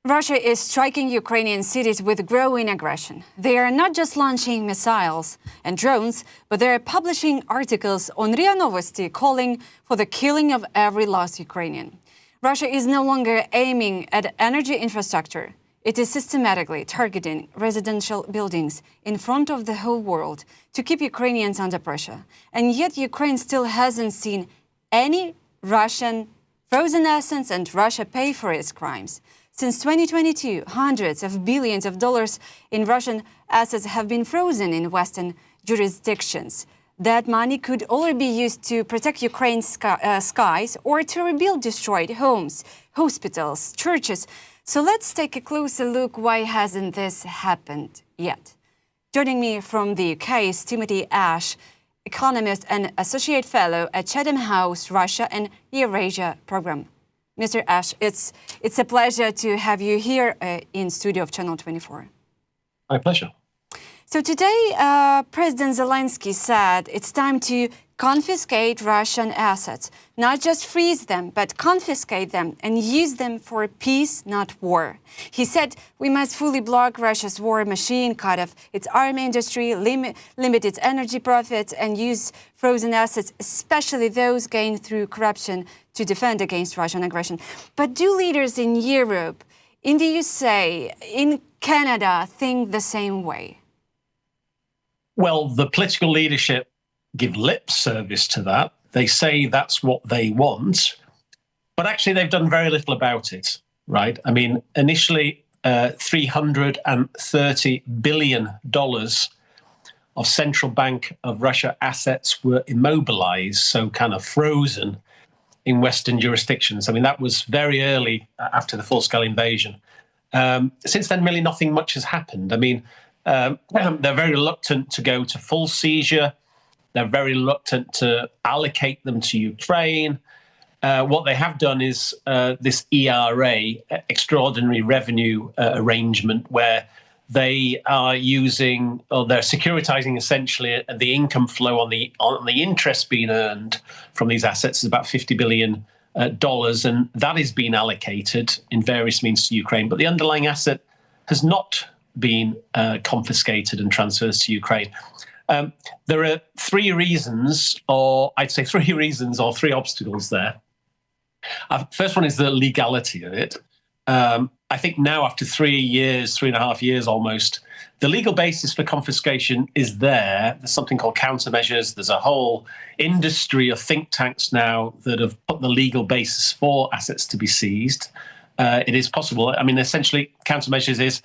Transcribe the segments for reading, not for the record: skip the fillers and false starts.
Russia is striking Ukrainian cities with growing aggression. They are not just launching missiles and drones, but they are publishing articles on RIA Novosti calling for the killing of every last Ukrainian. Russia is no longer aiming at energy infrastructure. It is systematically targeting residential buildings in front of the whole world to keep Ukrainians under pressure. And yet Ukraine still hasn't seen any Russian frozen assets, and Russia pay for its crimes. Since 2022, hundreds of billions of dollars in Russian assets have been frozen in Western jurisdictions. That money could only be used to protect Ukraine's skies or to rebuild destroyed homes, hospitals, churches. So let's take a closer look. Why hasn't this happened yet? Joining me from the UK is Timothy Ash, economist and associate fellow at Chatham House, Russia and Eurasia program. Mr. Ash, it's a pleasure to have you here in studio of Channel 24. My pleasure. So today, President Zelenskyy said it's time to confiscate Russian assets, not just freeze them, but confiscate them and use them for peace, not war. He said we must fully block Russia's war machine, cut off its army industry, limit its energy profits, and use frozen assets, especially those gained through corruption, to defend against Russian aggression. But do leaders in Europe, in the USA, in Canada think the same way? Well, the political leadership give lip service to that. They say that's what they want, but actually they've done very little about it, right? I mean, initially, $330 billion of central bank of Russia assets were immobilized, so kind of frozen in Western jurisdictions. I mean, that was very early after the full-scale invasion. Since then, really nothing much has happened. I mean, they're very reluctant to go to full seizure. They're very reluctant to allocate them to Ukraine. What they have done is this ERA, Extraordinary Revenue Arrangement, where they are using, or they're securitizing essentially the income flow on the interest being earned from these assets is about $50 billion, and that is being allocated in various means to Ukraine. But the underlying asset has not been confiscated and transferred to Ukraine. There are three reasons, or three obstacles there. First one is the legality of it. I think now, after 3.5 years almost, the legal basis for confiscation is there. There's something called countermeasures. There's a whole industry of think tanks now that have put the legal basis for assets to be seized. It is possible. I mean, essentially, countermeasures is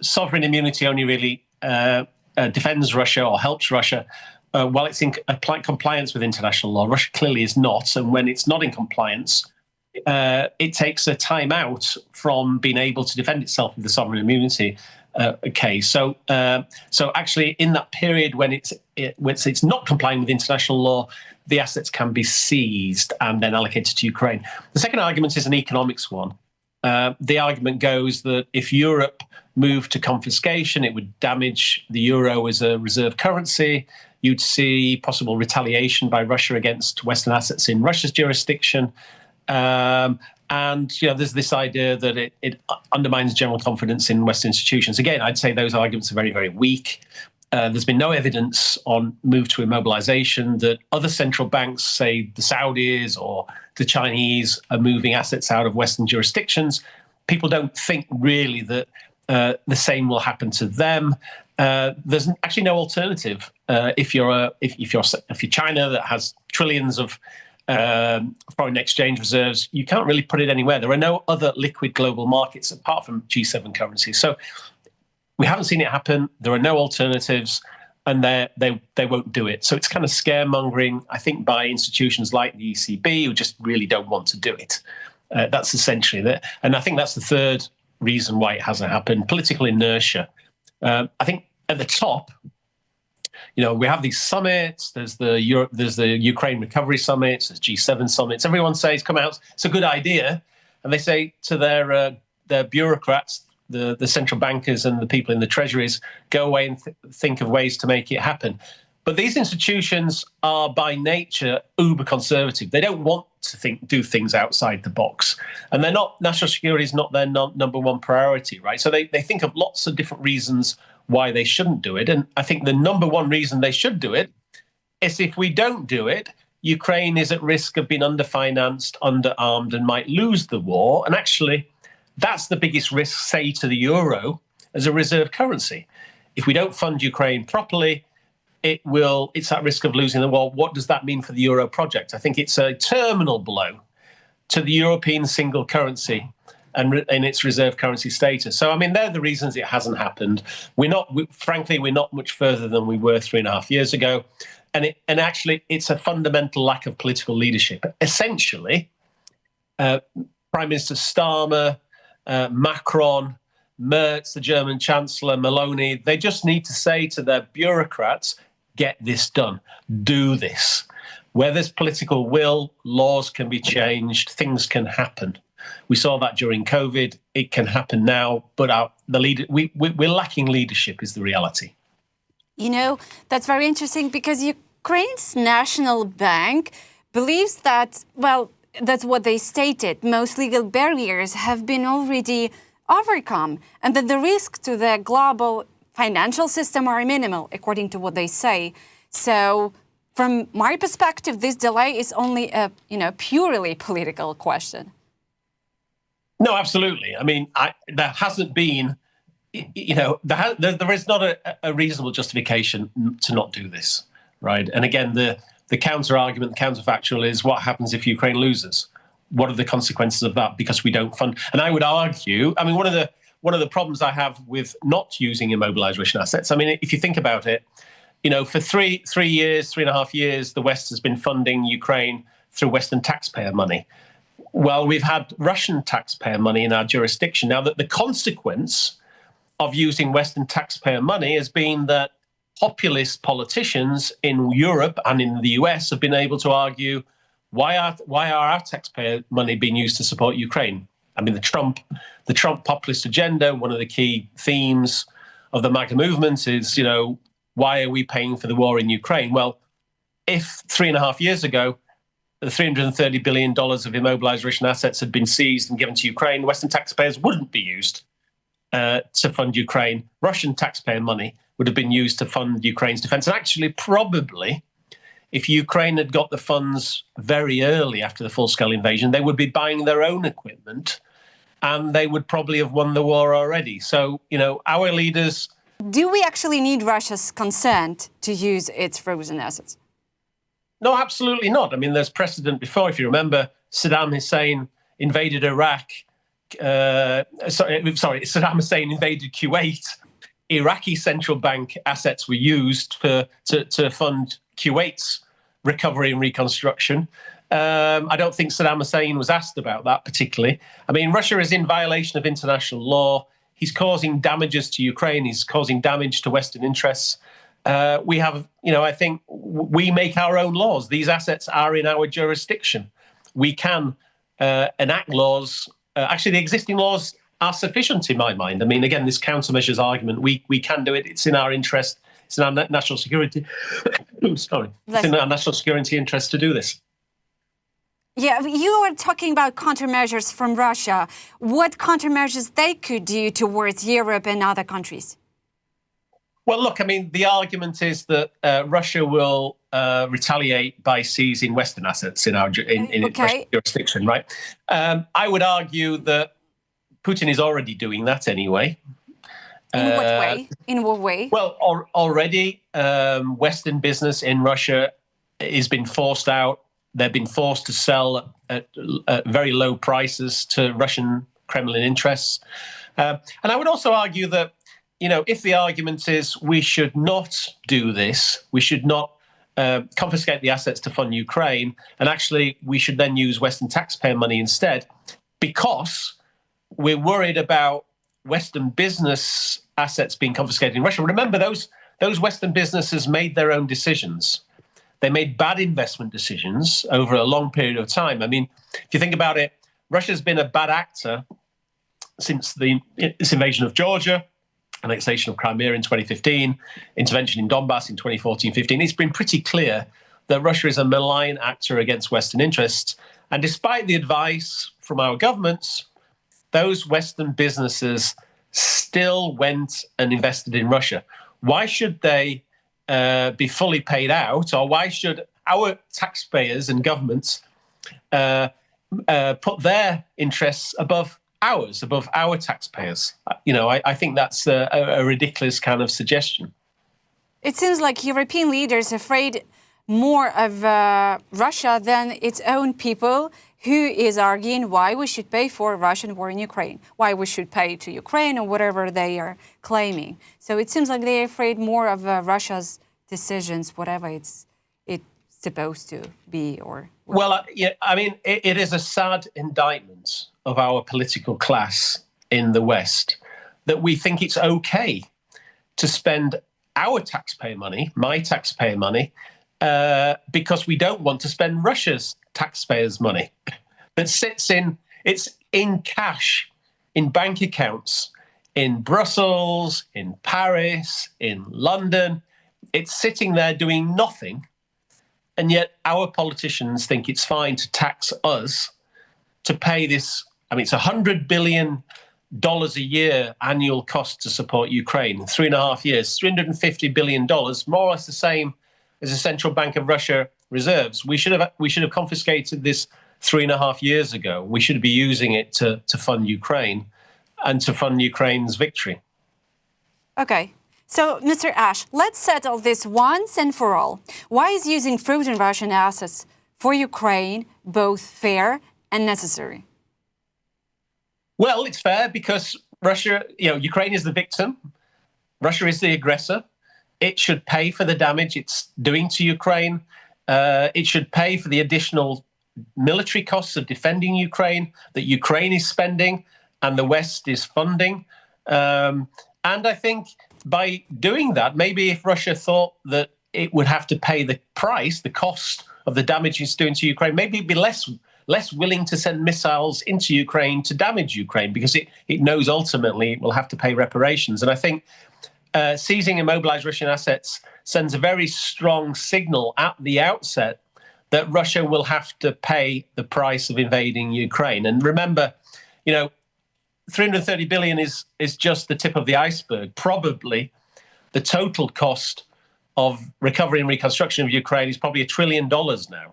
sovereign immunity only really defends Russia or helps Russia while it's in compliance with international law. Russia clearly is not. And when it's not in compliance, it takes a time out from being able to defend itself with the sovereign immunity case. So actually, in that period when it's not complying with international law, the assets can be seized and then allocated to Ukraine. The second argument is an economics one. The argument goes that if Europe moved to confiscation, it would damage the euro as a reserve currency. You'd see possible retaliation by Russia against Western assets in Russia's jurisdiction. And there's this idea that it undermines general confidence in Western institutions. Again, I'd say those arguments are very, very weak. There's been no evidence on move to immobilization that other central banks, say the Saudis or the Chinese, are moving assets out of Western jurisdictions. People don't think really that the same will happen to them. There's actually no alternative. If you're China that has trillions of foreign exchange reserves, you can't really put it anywhere. There are no other liquid global markets apart from G7 currencies. So we haven't seen it happen. There are no alternatives, and they won't do it. So it's kind of scaremongering, I think, by institutions like the ECB who just really don't want to do it. That's essentially it. And I think that's the third reason why it hasn't happened: political inertia. I think at the top, we have these summits. There's the Ukraine Recovery Summits. There's G7 summits. Everyone says, "Come out, it's a good idea," and they say to their bureaucrats, the central bankers and the people in the treasuries, go away and think of ways to make it happen. But these institutions are by nature uber conservative. They don't want to do things outside the box. And national security is not their number one priority, right? So they think of lots of different reasons why they shouldn't do it. And I think the number one reason they should do it is if we don't do it, Ukraine is at risk of being underfinanced, underarmed, and might lose the war. And actually, that's the biggest risk, say, to the euro as a reserve currency. If we don't fund Ukraine properly, it's at risk of losing the war. What does that mean for the euro project? I think it's a terminal blow to the European single currency and in its reserve currency status. So, I mean, they're the reasons it hasn't happened. Frankly, we're not much further than we were 3.5 years ago. And actually, it's a fundamental lack of political leadership. Essentially, Prime Minister Starmer, Macron, Merz, the German Chancellor, Meloni, they just need to say to their bureaucrats, get this done, do this. Where there's political will, laws can be changed, things can happen. We saw that during COVID. It can happen now, but we're lacking leadership is the reality. You know, that's very interesting because Ukraine's national bank believes that, well, that's what they stated, most legal barriers have been already overcome and that the risks to the global financial system are minimal, according to what they say. So from my perspective, this delay is only a, purely political question. No, absolutely. I mean, there hasn't been, there is not a reasonable justification to not do this, right? And again, the counter-argument, the counterfactual is what happens if Ukraine loses? What are the consequences of that because we don't fund? And I would argue, I mean, one of the problems I have with not using immobilized Russian assets, I mean, if you think about it, for 3.5 years, the West has been funding Ukraine through Western taxpayer money. Well, we've had Russian taxpayer money in our jurisdiction. Now, that the consequence of using Western taxpayer money has been that populist politicians in Europe and in the US have been able to argue, why are our taxpayer money being used to support Ukraine? I mean, the Trump populist agenda, one of the key themes of the MAGA movement is, why are we paying for the war in Ukraine? Well, if 3.5 years ago, the $330 billion of immobilized Russian assets had been seized and given to Ukraine, Western taxpayers wouldn't be used to fund Ukraine. Russian taxpayer money would have been used to fund Ukraine's defense. And actually, probably, if Ukraine had got the funds very early after the full-scale invasion, they would be buying their own equipment and they would probably have won the war already. So, our leaders... Do we actually need Russia's consent to use its frozen assets? No, absolutely not. I mean, there's precedent before. If you remember, Saddam Hussein invaded Iraq. Saddam Hussein invaded Kuwait. Iraqi central bank assets were used to fund Kuwait's recovery and reconstruction. I don't think Saddam Hussein was asked about that particularly. I mean, Russia is in violation of international law. He's causing damages to Ukraine. He's causing damage to Western interests. We have, I think we make our own laws. These assets are in our jurisdiction. We can enact laws. Actually, the existing laws are sufficient in my mind. I mean, again, this countermeasures argument, we can do it. It's in our interest. It's in our national security. Sorry. It's in our national security interest to do this. Yeah, you were talking about countermeasures from Russia. What countermeasures they could do towards Europe and other countries? Well, look, I mean, the argument is that Russia will retaliate by seizing Western assets in Russian jurisdiction, right? I would argue that Putin is already doing that anyway. In what way? In what way? Well, already Western business in Russia has been forced out. They've been forced to sell at very low prices to Russian Kremlin interests. And I would also argue that, if the argument is we should not do this, we should not confiscate the assets to fund Ukraine, and actually we should then use Western taxpayer money instead, because we're worried about Western business assets being confiscated in Russia. Remember, those Western businesses made their own decisions. They made bad investment decisions over a long period of time. I mean, if you think about it, Russia's been a bad actor since this invasion of Georgia, annexation of Crimea in 2015, intervention in Donbass in 2014-15. It's been pretty clear that Russia is a malign actor against Western interests. And despite the advice from our governments, those Western businesses still went and invested in Russia. Why should they be fully paid out, or why should our taxpayers and governments put their interests above ours, above our taxpayers? I think that's a ridiculous kind of suggestion. It seems like European leaders are afraid more of Russia than its own people, who is arguing why we should pay for Russian war in Ukraine, why we should pay to Ukraine or whatever they are claiming. So it seems like they're afraid more of Russia's decisions, whatever it's supposed to be. Well, it is a sad indictment of our political class in the West that we think it's okay to spend our taxpayer money, my taxpayer money, because we don't want to spend Russia's taxpayers' money that sits in cash, in bank accounts, in Brussels, in Paris, in London. It's sitting there doing nothing. And yet our politicians think it's fine to tax us to pay this. It's $100 billion a year annual cost to support Ukraine in 3.5 years, $350 billion, more or less the same as the Central Bank of Russia reserves. We should have confiscated this 3.5 years ago. We should be using it to fund Ukraine and to fund Ukraine's victory. Okay. So, Mr. Ash, let's settle this once and for all. Why is using frozen Russian assets for Ukraine both fair and necessary? Well, it's fair because Ukraine is the victim. Russia is the aggressor. It should pay for the damage it's doing to Ukraine. It should pay for the additional military costs of defending Ukraine that Ukraine is spending and the West is funding. And I think by doing that, maybe if Russia thought that it would have to pay the price, the cost of the damage it's doing to Ukraine, maybe it'd be less willing to send missiles into Ukraine to damage Ukraine because it knows ultimately it will have to pay reparations. And I think seizing immobilized Russian assets sends a very strong signal at the outset that Russia will have to pay the price of invading Ukraine. And remember, 330 billion is just the tip of the iceberg. Probably the total cost of recovery and reconstruction of Ukraine is probably $1 trillion now.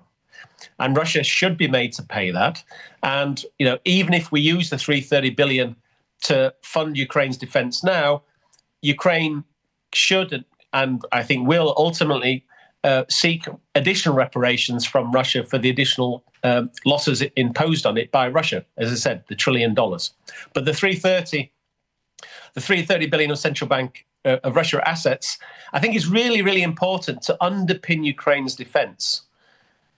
And Russia should be made to pay that. And, even if we use the 330 billion to fund Ukraine's defense now, Ukraine should, and I think will ultimately seek additional reparations from Russia for the additional losses imposed on it by Russia. As I said, the $1 trillion. But the 330 billion of central bank of Russia assets, I think is really, really important to underpin Ukraine's defense.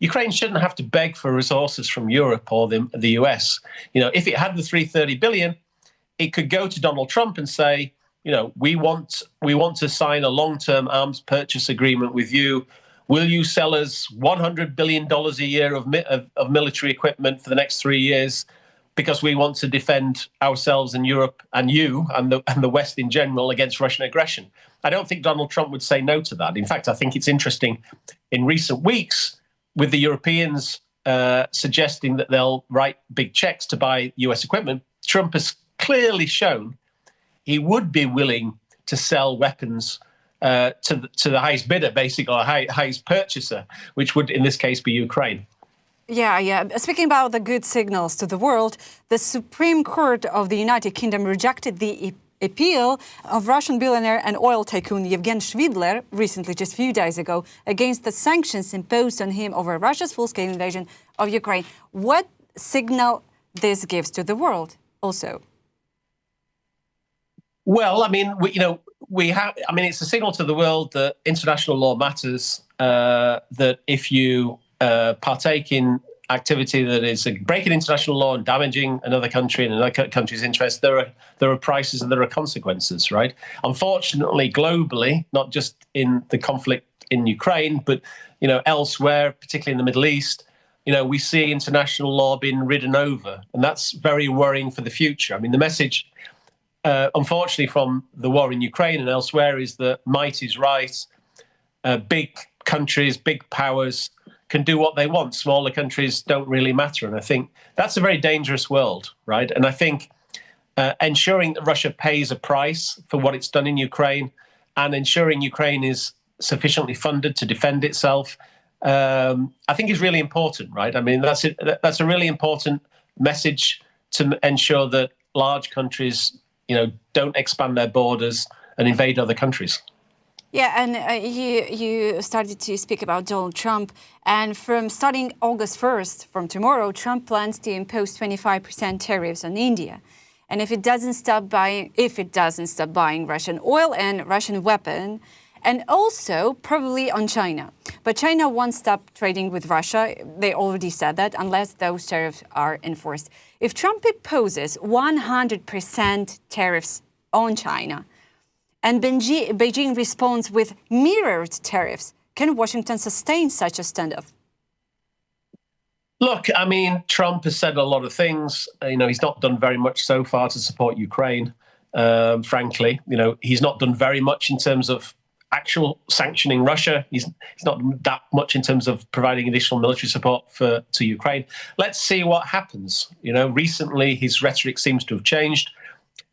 Ukraine shouldn't have to beg for resources from Europe or the US. If it had the 330 billion, it could go to Donald Trump and say, we want to sign a long-term arms purchase agreement with you. Will you sell us $100 billion a year of military equipment for the next 3 years? Because we want to defend ourselves and Europe and you and the West in general against Russian aggression. I don't think Donald Trump would say no to that. In fact, I think it's interesting in recent weeks with the Europeans suggesting that they'll write big checks to buy US equipment. Trump has clearly shown he would be willing to sell weapons to the highest bidder, basically, or highest purchaser, which would in this case be Ukraine. Yeah. Speaking about the good signals to the world, the Supreme Court of the United Kingdom rejected the appeal of Russian billionaire and oil tycoon Yevgen Shvidler recently, just a few days ago, against the sanctions imposed on him over Russia's full-scale invasion of Ukraine. What signal this gives to the world also? Well, it's a signal to the world that international law matters, that if you partake in activity that is breaking international law and damaging another country and another country's interests, there are prices and there are consequences, right? Unfortunately, globally, not just in the conflict in Ukraine, but elsewhere, particularly in the Middle East, we see international law being ridden over, and that's very worrying for the future. The message, unfortunately, from the war in Ukraine and elsewhere is that might is right. Big countries, big powers can do what they want. Smaller countries don't really matter. And I think that's a very dangerous world, right? And I think ensuring that Russia pays a price for what it's done in Ukraine and ensuring Ukraine is sufficiently funded to defend itself, I think is really important, right? I mean, that's a really important message to ensure that large countries, don't expand their borders and invade other countries. Yeah, and you started to speak about Donald Trump, and from starting August 1st, from tomorrow, Trump plans to impose 25% tariffs on India. And if it doesn't stop buying Russian oil and Russian weapons, and also probably on China. But China won't stop trading with Russia. They already said that, unless those tariffs are enforced. If Trump imposes 100% tariffs on China, and Beijing responds with mirrored tariffs, can Washington sustain such a standoff? Look, I mean, Trump has said a lot of things. He's not done very much so far to support Ukraine, frankly. He's not done very much in terms of actual sanctioning Russia. He's not done that much in terms of providing additional military support to Ukraine. Let's see what happens. Recently his rhetoric seems to have changed.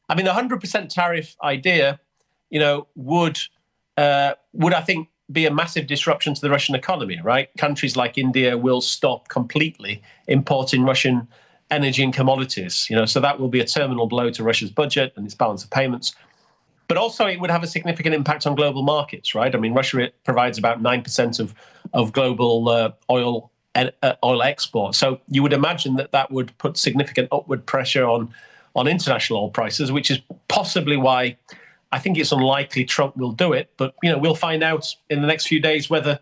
I mean, the 100% tariff idea, would I think be a massive disruption to the Russian economy, right? Countries like India will stop completely importing Russian energy and commodities, so that will be a terminal blow to Russia's budget and its balance of payments. But also it would have a significant impact on global markets, right? I mean, Russia provides about 9% of global oil export. So you would imagine that would put significant upward pressure on international oil prices, which is possibly why I think it's unlikely Trump will do it. But, we'll find out in the next few days whether,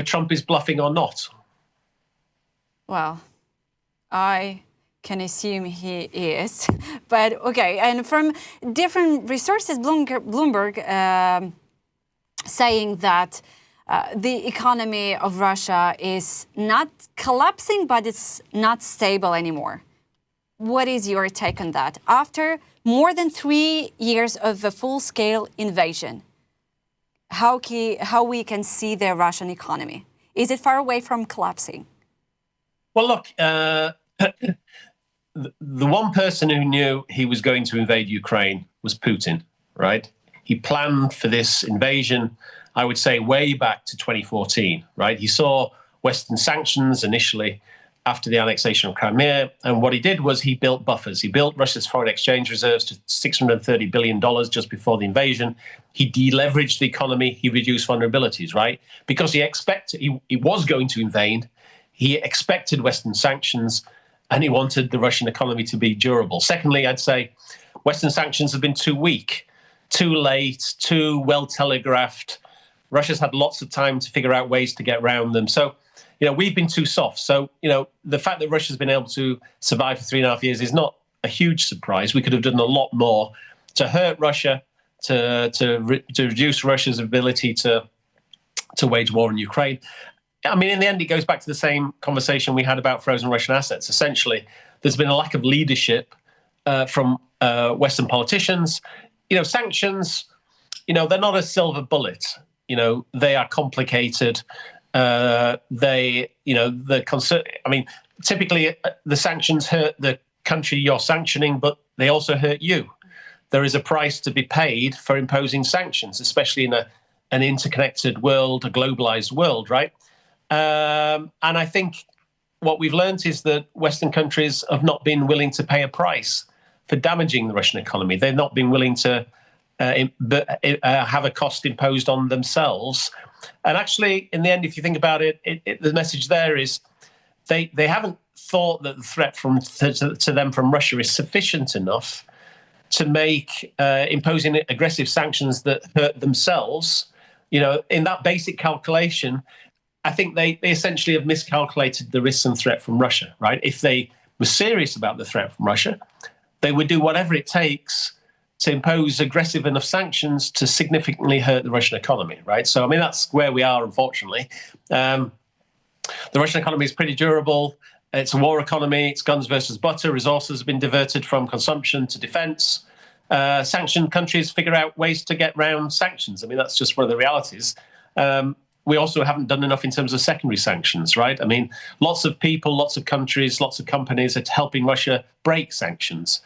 Trump is bluffing or not. Well, I can assume he is. But, okay, and from different resources, Bloomberg saying that the economy of Russia is not collapsing, but it's not stable anymore. What is your take on that? After more than 3 years of a full-scale invasion, how we can see the Russian economy? Is it far away from collapsing? Well, look, the one person who knew he was going to invade Ukraine was Putin, right? He planned for this invasion, I would say, way back to 2014, right? He saw Western sanctions initially after the annexation of Crimea. And what he did was he built buffers. He built Russia's foreign exchange reserves to $630 billion just before the invasion. He deleveraged the economy. He reduced vulnerabilities, right? Because he was going to invade. He expected Western sanctions and he wanted the Russian economy to be durable. Secondly, I'd say Western sanctions have been too weak, too late, too well telegraphed. Russia's had lots of time to figure out ways to get around them. So, we've been too soft. So, the fact that Russia's been able to survive for 3.5 years is not a huge surprise. We could have done a lot more to hurt Russia, to reduce Russia's ability to wage war in Ukraine. I mean, in the end, it goes back to the same conversation we had about frozen Russian assets. Essentially, there's been a lack of leadership from Western politicians. Sanctions, they're not a silver bullet. They are complicated. Typically the sanctions hurt the country you're sanctioning, but they also hurt you. There is a price to be paid for imposing sanctions, especially in an interconnected world, a globalized world, right? And I think what we've learned is that Western countries have not been willing to pay a price for damaging the Russian economy. They've not been willing to have a cost imposed on themselves. And actually, in the end, if you think about it, the message there is they haven't thought that the threat to them from Russia is sufficient enough to make imposing aggressive sanctions that hurt themselves. In that basic calculation, I think they essentially have miscalculated the risks and threat from Russia, right? If they were serious about the threat from Russia, they would do whatever it takes to impose aggressive enough sanctions to significantly hurt the Russian economy, right? So, I mean, that's where we are, unfortunately. The Russian economy is pretty durable. It's a war economy. It's guns versus butter. Resources have been diverted from consumption to defense. Sanctioned countries figure out ways to get around sanctions. I mean, that's just one of the realities. we also haven't done enough in terms of secondary sanctions, right? I mean, lots of people, lots of countries, lots of companies are helping Russia break sanctions.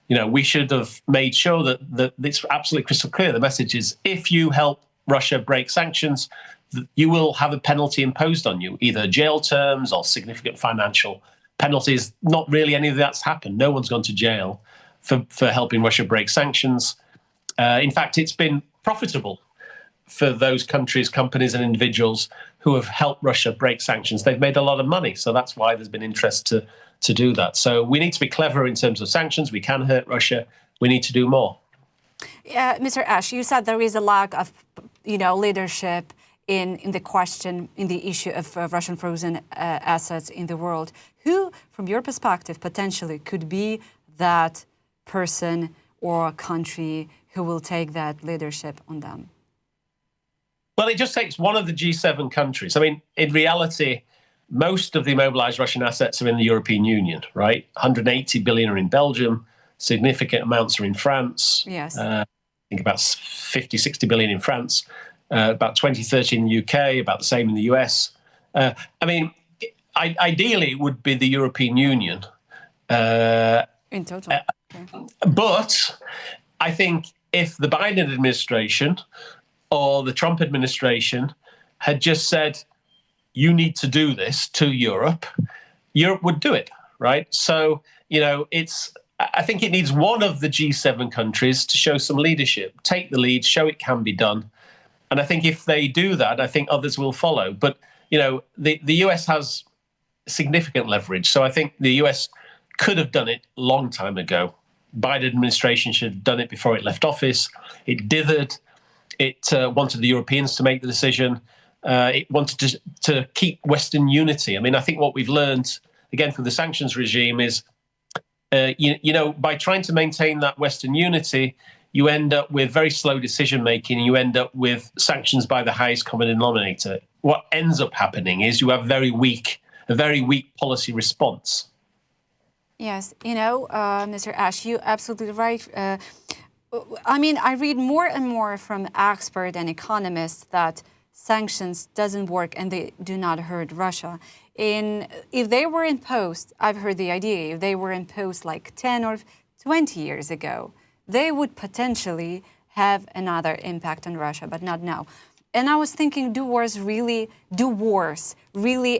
We should have made sure that it's absolutely crystal clear. The message is, if you help Russia break sanctions, you will have a penalty imposed on you, either jail terms or significant financial penalties. Not really any of that's happened. No one's gone to jail for helping Russia break sanctions. In fact, it's been profitable for those countries, companies and individuals who have helped Russia break sanctions. They've made a lot of money. So that's why there's been interest to do that. So we need to be clever in terms of sanctions. We can hurt Russia. We need to do more. Mr. Ash, you said there is a lack of, leadership in the issue of Russian frozen assets in the world. Who, from your perspective, potentially could be that person or country who will take that leadership on them? Well, it just takes one of the G7 countries. I mean, in reality, most of the immobilized Russian assets are in the European Union, right? 180 billion are in Belgium, significant amounts are in France. Yes. I think about 50, 60 billion in France, about 20, 30 in the UK, about the same in the US. I mean, ideally, it would be the European Union. In total. Okay. But I think if the Biden administration or the Trump administration had just said, you need to do this to Europe, Europe would do it, right? So, I think it needs one of the G7 countries to show some leadership, take the lead, show it can be done. And I think if they do that, I think others will follow. But, the US has significant leverage. So I think the US could have done it a long time ago. Biden administration should have done it before it left office. It dithered. It wanted the Europeans to make the decision. It wanted to keep Western unity. I mean, I think what we've learned, again, from the sanctions regime is, by trying to maintain that Western unity, you end up with very slow decision-making. You end up with sanctions by the highest common denominator. What ends up happening is you have a very weak policy response. Yes, Mr. Ash, you're absolutely right. I read more and more from experts and economists that sanctions doesn't work and they do not hurt Russia. If they were imposed, I've heard the idea, if they were imposed like 10 or 20 years ago, they would potentially have another impact on Russia, but not now. And I was thinking, do wars really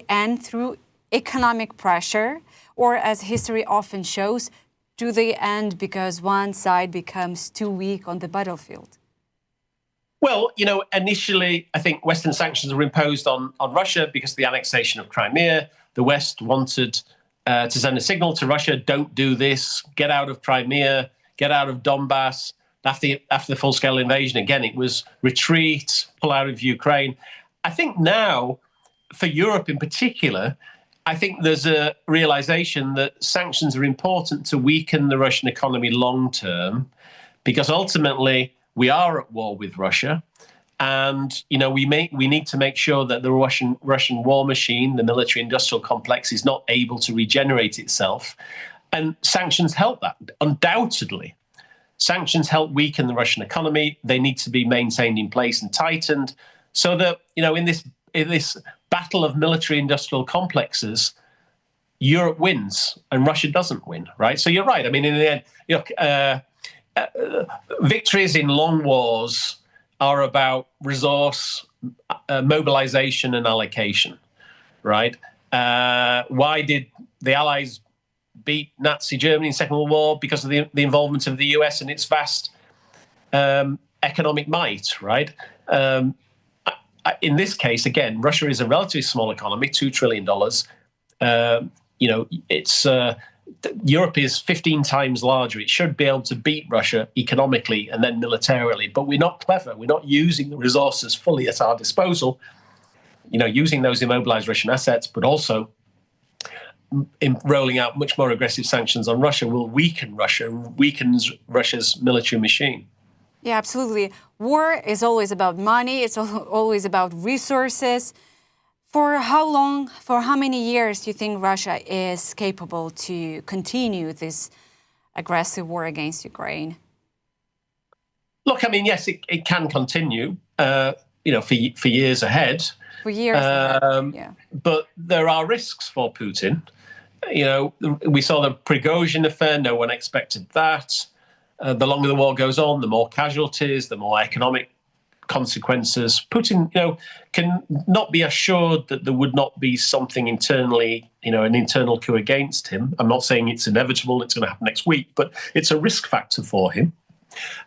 end through economic pressure? Or as history often shows, do they end because one side becomes too weak on the battlefield? Well, initially, I think Western sanctions were imposed on Russia because of the annexation of Crimea. The West wanted to send a signal to Russia, don't do this, get out of Crimea, get out of Donbass. After the full-scale invasion, again, it was retreat, pull out of Ukraine. I think now, for Europe in particular, I think there's a realization that sanctions are important to weaken the Russian economy long-term, because ultimately we are at war with Russia. And, we need to make sure that the Russian war machine, the military-industrial complex, is not able to regenerate itself. And sanctions help that, undoubtedly. Sanctions help weaken the Russian economy. They need to be maintained in place and tightened so that, in this battle of military-industrial complexes, Europe wins and Russia doesn't win, right? So you're right. I mean, in the end, victories in long wars are about resource mobilization and allocation, right? Why did the Allies beat Nazi Germany in the Second World War? Because of the involvement of the US and its vast economic might, right? In this case, again, Russia is a relatively small economy, $2 trillion. Europe is 15 times larger. It should be able to beat Russia economically and then militarily, but we're not clever. We're not using the resources fully at our disposal, using those immobilized Russian assets, but also in rolling out much more aggressive sanctions on Russia will weaken Russia and weakens Russia's military machine. Yeah, absolutely. War is always about money. It's always about resources. For how long, for how many years do you think Russia is capable to continue this aggressive war against Ukraine? Look, I mean, yes, it can continue, for years ahead. For years. Yeah. But there are risks for Putin. You know, we saw the Prigozhin affair. No one expected that. The longer the war goes on, the more casualties, the more economic consequences. Putin, you know, can not be assured that there would not be something internally, you know, an internal coup against him. I'm not saying it's inevitable, it's going to happen next week, but it's a risk factor for him.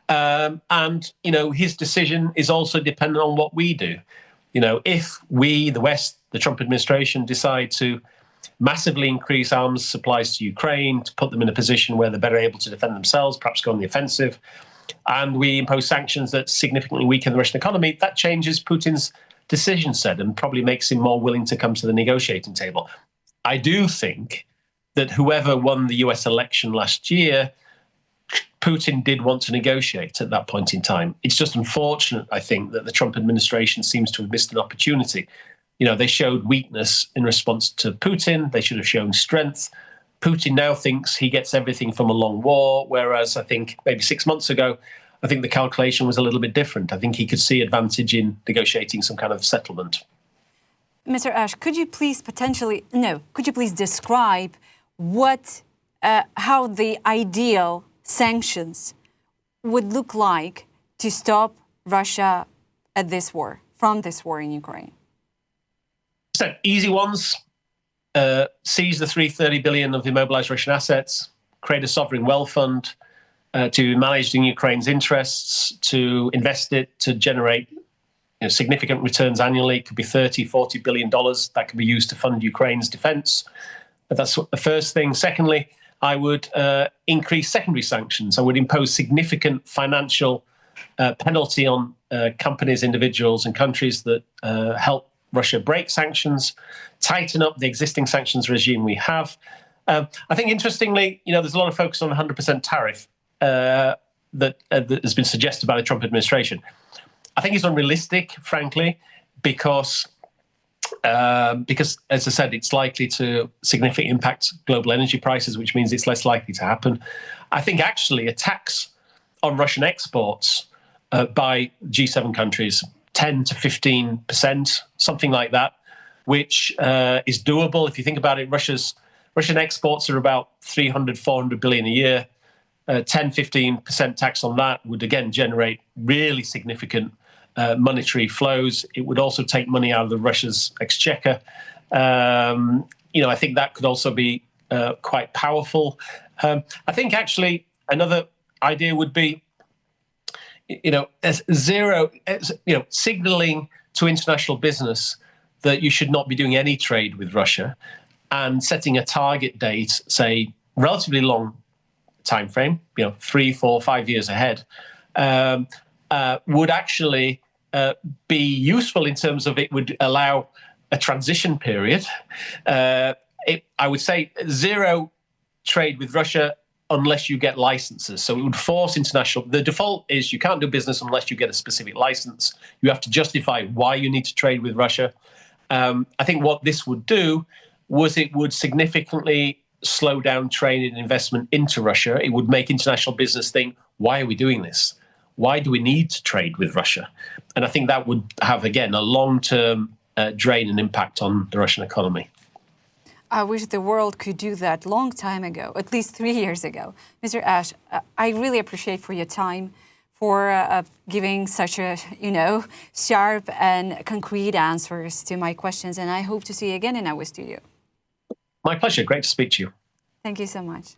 And, you know, his decision is also dependent on what we do. You know, if we, the West, the Trump administration, decide to massively increase arms supplies to Ukraine, to put them in a position where they're better able to defend themselves, perhaps go on the offensive, and we impose sanctions that significantly weaken the Russian economy, that changes Putin's decision set and probably makes him more willing to come to the negotiating table. I do think that whoever won the US election last year, Putin did want to negotiate at that point in time. It's just unfortunate, I think, that the Trump administration seems to have missed an opportunity. You know, they showed weakness in response to Putin. They should have shown strength. Putin now thinks he gets everything from a long war, whereas I think maybe 6 months ago, I think the calculation was a little bit different. I think he could see advantage in negotiating some kind of settlement. Mr. Ash, could you please describe how the ideal sanctions would look like to stop Russia from this war in Ukraine? So easy ones. Seize the $330 billion of immobilized Russian assets, create a sovereign wealth fund to manage in Ukraine's interests, to invest it, to generate significant returns annually. It could be $30, $40 billion that could be used to fund Ukraine's defense. That's the first thing. Secondly, I would increase secondary sanctions. I would impose significant financial penalty on companies, individuals, and countries that help Russia break sanctions, tighten up the existing sanctions regime we have. I think, interestingly, there's a lot of focus on 100% tariff that has been suggested by the Trump administration. I think it's unrealistic, frankly, because, as I said, it's likely to significantly impact global energy prices, which means it's less likely to happen. I think, actually, a tax on Russian exports by G7 countries, 10 to 15%, something like that, which is doable. If you think about it, Russian exports are about 300, 400 billion a year. 10, 15% tax on that would, again, generate really significant monetary flows. It would also take money out of Russia's exchequer. I think that could also be quite powerful. I think, actually, another idea would be, signaling to international business that you should not be doing any trade with Russia, and setting a target date, say, relatively long time frame, 3, 4, 5 years ahead, would actually be useful in terms of it would allow a transition period. I would say zero trade with Russia unless you get licenses. So it would force international. The default is you can't do business unless you get a specific license. You have to justify why you need to trade with Russia. I think what this would do was it would significantly slow down trade and investment into Russia. It would make international business think, why are we doing this? Why do we need to trade with Russia? And I think that would have, again, a long-term drain and impact on the Russian economy. I wish the world could do that long time ago, at least 3 years ago. Mr. Ash, I really appreciate for your time, for giving such a, sharp and concrete answers to my questions. And I hope to see you again in our studio. My pleasure. Great to speak to you. Thank you so much.